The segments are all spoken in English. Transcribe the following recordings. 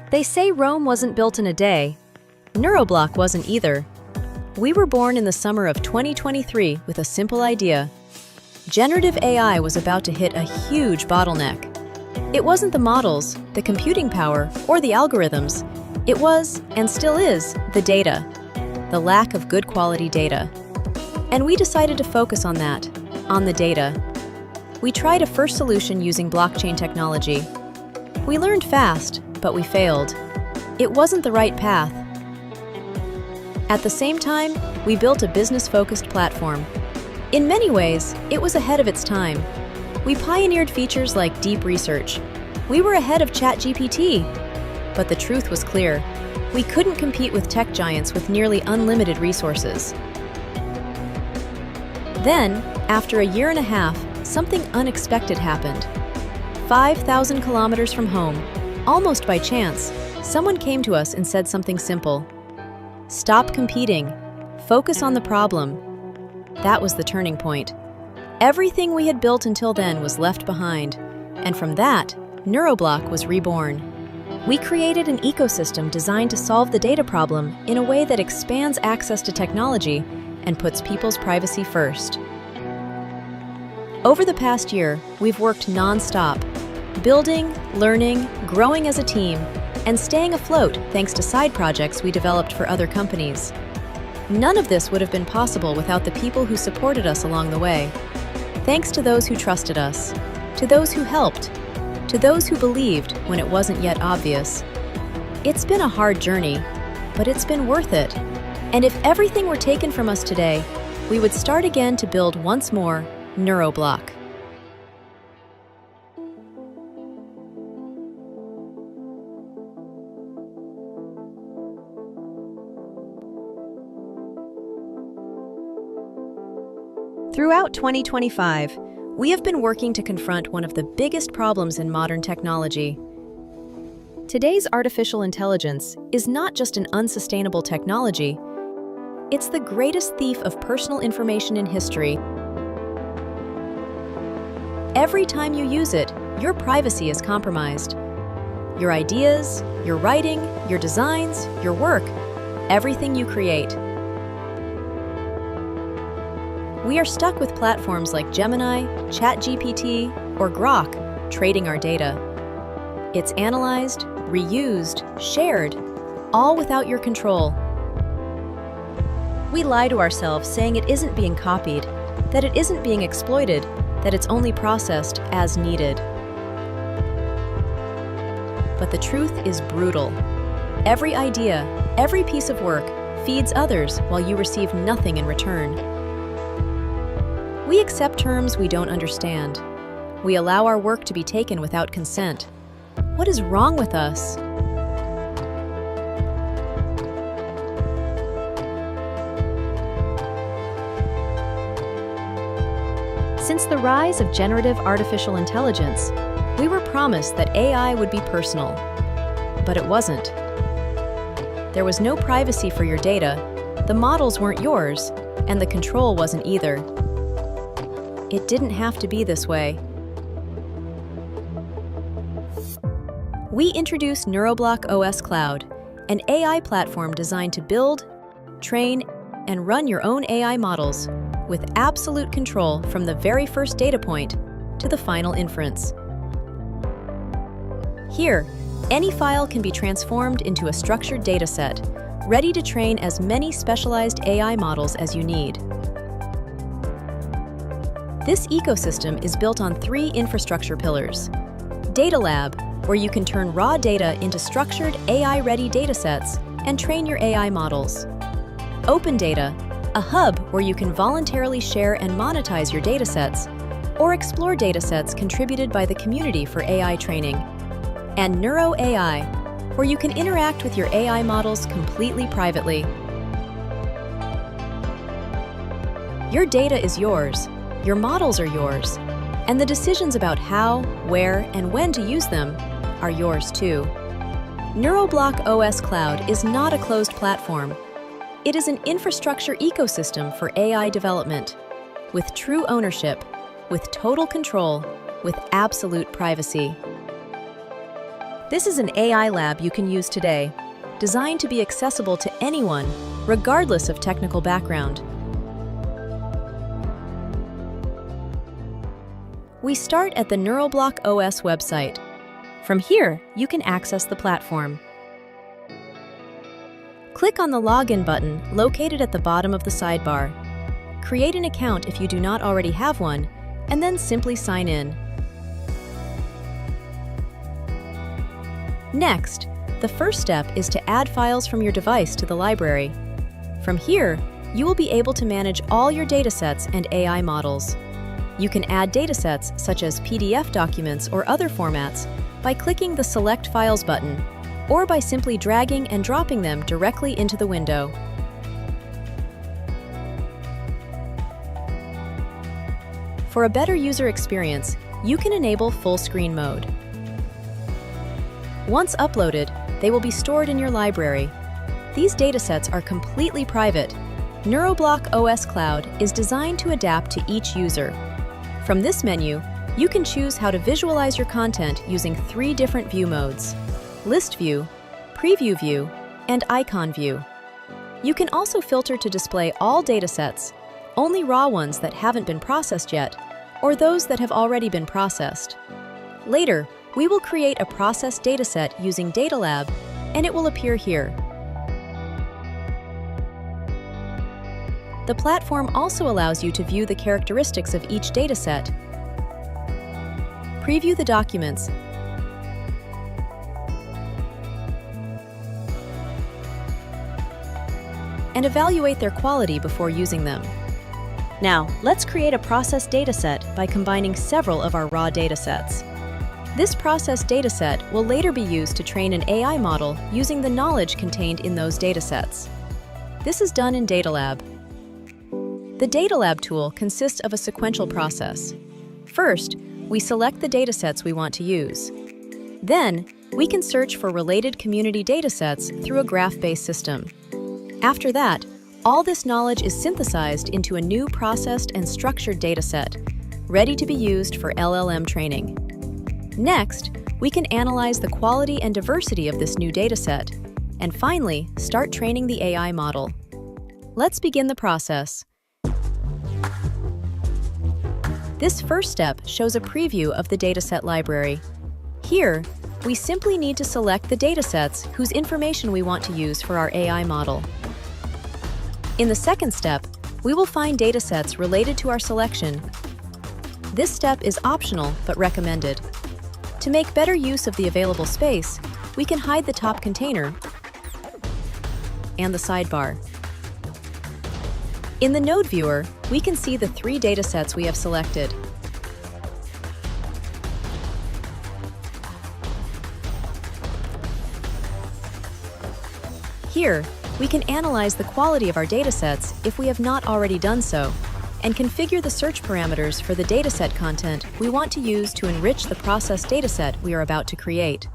They say Rome wasn't built in a day. NeuroBlock wasn't either. We were born in the summer of 2023 with a simple idea. Generative AI was about to hit a huge bottleneck. It wasn't the models, the computing power, or the algorithms. It was, and still is, the data. The lack of good quality data. And we decided to focus on that, on the data. We tried a first solution using blockchain technology. We learned fast, but we failed. It wasn't the right path. At the same time, we built a business-focused platform. In many ways, it was ahead of its time. We pioneered features like deep research. We were ahead of ChatGPT. But the truth was clear. We couldn't compete with tech giants with nearly unlimited resources. Then, after a year and a half, something unexpected happened. 5,000 kilometers from home, almost by chance, someone came to us and said something simple. Stop competing. Focus on the problem. That was the turning point. Everything we had built until then was left behind, and from that, NeuroBlock was reborn. We created an ecosystem designed to solve the data problem in a way that expands access to technology and puts people's privacy first. Over the past year, we've worked non-stop, building, learning, growing as a team, and staying afloat thanks to side projects we developed for other companies. None of this would have been possible without the people who supported us along the way. Thanks to those who trusted us, to those who helped, to those who believed when it wasn't yet obvious. It's been a hard journey, but it's been worth it. And if everything were taken from us today, we would start again to build once more NeuroBlock. Throughout 2025, we have been working to confront one of the biggest problems in modern technology. Today's artificial intelligence is not just an unsustainable technology, it's the greatest thief of personal information in history. Every time you use it, your privacy is compromised. Your ideas, your writing, your designs, your work, everything you create. We are stuck with platforms like Gemini, ChatGPT, or Grok trading our data. It's analyzed, reused, shared, all without your control. We lie to ourselves saying it isn't being copied, that it isn't being exploited, that it's only processed as needed. But the truth is brutal. Every idea, every piece of work feeds others while you receive nothing in return. We accept terms we don't understand. We allow our work to be taken without consent. What is wrong with us? Since the rise of generative artificial intelligence, we were promised that AI would be personal. But it wasn't. There was no privacy for your data, the models weren't yours, and the control wasn't either. It didn't have to be this way. We introduced NeuroBlock OS Cloud, an AI platform designed to build, train, and run your own AI models with absolute control from the very first data point to the final inference. Here, any file can be transformed into a structured dataset, ready to train as many specialized AI models as you need. This ecosystem is built on 3 infrastructure pillars. Data Lab, where you can turn raw data into structured AI-ready datasets and train your AI models. Open Data, a hub where you can voluntarily share and monetize your datasets, or explore datasets contributed by the community for AI training. And NeuroAI, where you can interact with your AI models completely privately. Your data is yours, your models are yours, and the decisions about how, where, and when to use them are yours too. NeuroBlock OS Cloud is not a closed platform. It is an infrastructure ecosystem for AI development, with true ownership, with total control, with absolute privacy. This is an AI lab you can use today, designed to be accessible to anyone, regardless of technical background. We start at the NeuroBlock OS website. From here, you can access the platform. Click on the Login button located at the bottom of the sidebar. Create an account if you do not already have one, and then simply sign in. Next, the first step is to add files from your device to the library. From here, you will be able to manage all your datasets and AI models. You can add datasets such as PDF documents or other formats by clicking the Select Files button, or by simply dragging and dropping them directly into the window. For a better user experience, you can enable full screen mode. Once uploaded, they will be stored in your library. These datasets are completely private. NeuroBlock OS Cloud is designed to adapt to each user. From this menu, you can choose how to visualize your content using 3 different view modes: List View, Preview View, and Icon View. You can also filter to display all datasets, only raw ones that haven't been processed yet, or those that have already been processed. Later, we will create a processed dataset using DataLab, and it will appear here. The platform also allows you to view the characteristics of each dataset, preview the documents, and evaluate their quality before using them. Now, let's create a processed dataset by combining several of our raw datasets. This processed dataset will later be used to train an AI model using the knowledge contained in those datasets. This is done in DataLab. The DataLab tool consists of a sequential process. First, we select the datasets we want to use. Then, we can search for related community datasets through a graph-based system. After that, all this knowledge is synthesized into a new processed and structured dataset, ready to be used for LLM training. Next, we can analyze the quality and diversity of this new dataset, and finally, start training the AI model. Let's begin the process. This first step shows a preview of the dataset library. Here, we simply need to select the datasets whose information we want to use for our AI model. In the second step, we will find datasets related to our selection. This step is optional but recommended. To make better use of the available space, we can hide the top container and the sidebar. In the Node Viewer, we can see the 3 datasets we have selected. Here, we can analyze the quality of our datasets if we have not already done so, and configure the search parameters for the dataset content we want to use to enrich the processed dataset we are about to create.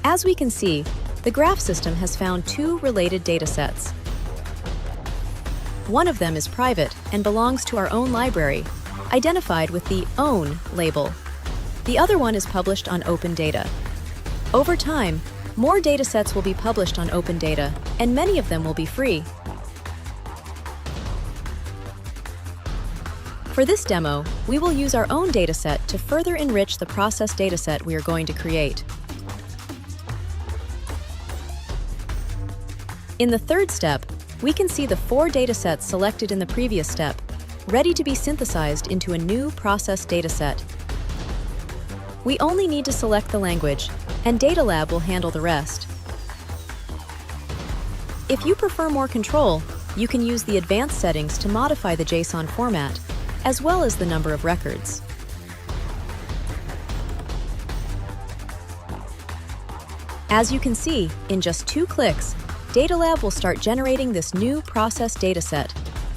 As we can see, the graph system has found 2 related datasets. One of them is private and belongs to our own library, identified with the OWN label. The other one is published on Open Data. Over time, more datasets will be published on Open Data, and many of them will be free. For this demo, we will use our own dataset to further enrich the processed dataset we are going to create. In the third step, we can see the 4 datasets selected in the previous step, ready to be synthesized into a new processed dataset. We only need to select the language, and DataLab will handle the rest. If you prefer more control, you can use the advanced settings to modify the JSON format, as well as the number of records. As you can see, in just 2 clicks, DataLab will start generating this new processed dataset,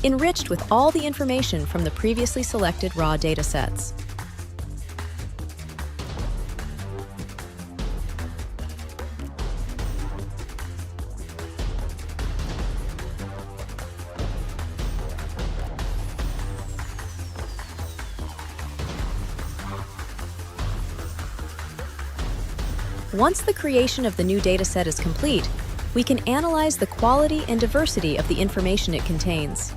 enriched with all the information from the previously selected raw datasets. Once the creation of the new dataset is complete, we can analyze the quality and diversity of the information it contains.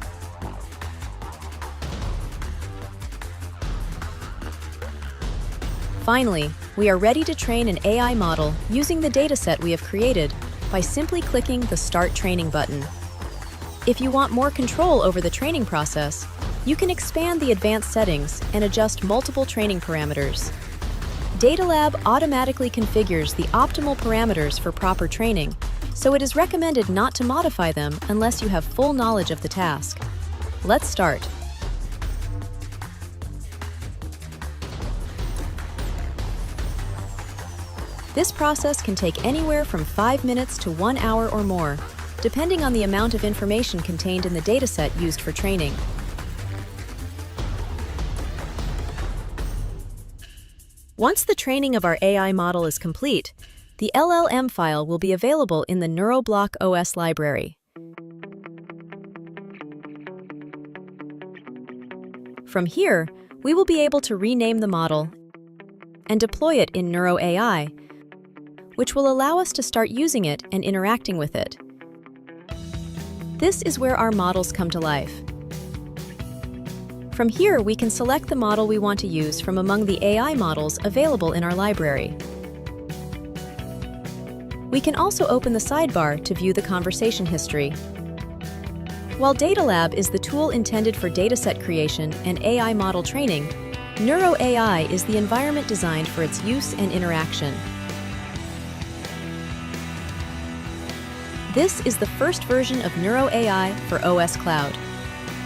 Finally, we are ready to train an AI model using the dataset we have created by simply clicking the Start Training button. If you want more control over the training process, you can expand the advanced settings and adjust multiple training parameters. DataLab automatically configures the optimal parameters for proper training, so it is recommended not to modify them unless you have full knowledge of the task. Let's start. This process can take anywhere from 5 minutes to 1 hour or more, depending on the amount of information contained in the dataset used for training. Once the training of our AI model is complete, the LLM file will be available in the NeuroBlock OS library. From here, we will be able to rename the model and deploy it in NeuroAI, which will allow us to start using it and interacting with it. This is where our models come to life. From here, we can select the model we want to use from among the AI models available in our library. We can also open the sidebar to view the conversation history. While DataLab is the tool intended for dataset creation and AI model training, NeuroAI is the environment designed for its use and interaction. This is the first version of NeuroAI for OS Cloud.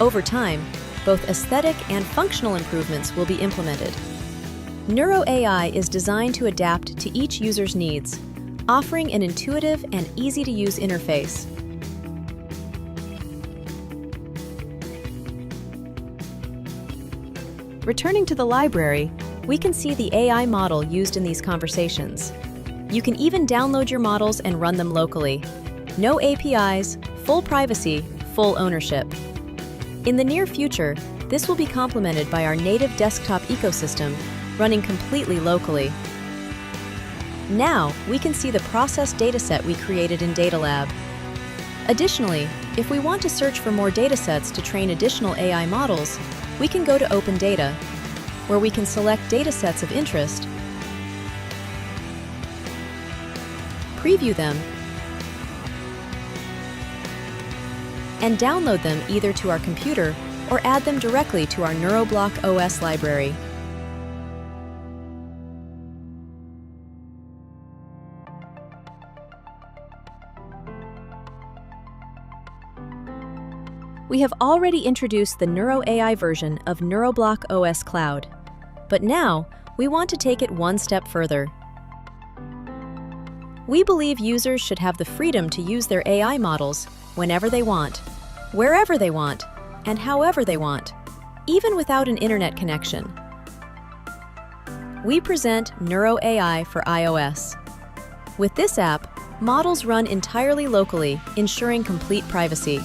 Over time, both aesthetic and functional improvements will be implemented. NeuroAI is designed to adapt to each user's needs, offering an intuitive and easy-to-use interface. Returning to the library, we can see the AI model used in these conversations. You can even download your models and run them locally. No APIs, full privacy, full ownership. In the near future, this will be complemented by our native desktop ecosystem, running completely locally. Now, we can see the processed dataset we created in DataLab. Additionally, if we want to search for more datasets to train additional AI models, we can go to Open Data, where we can select datasets of interest, preview them, and download them either to our computer or add them directly to our NeuroBlock OS library. We have already introduced the NeuroAI version of NeuroBlock OS Cloud, but now we want to take it one step further. We believe users should have the freedom to use their AI models whenever they want, wherever they want, and however they want, even without an internet connection. We present NeuroAI for iOS. With this app, models run entirely locally, ensuring complete privacy.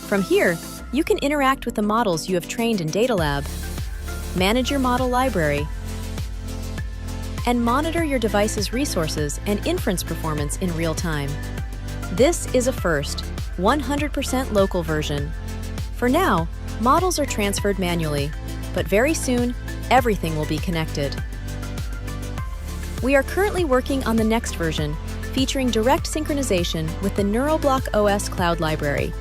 From here, you can interact with the models you have trained in DataLab, manage your model library, and monitor your device's resources and inference performance in real time. This is a first, 100% local version. For now, models are transferred manually, but very soon, everything will be connected. We are currently working on the next version, featuring direct synchronization with the NeuroBlock OS Cloud library.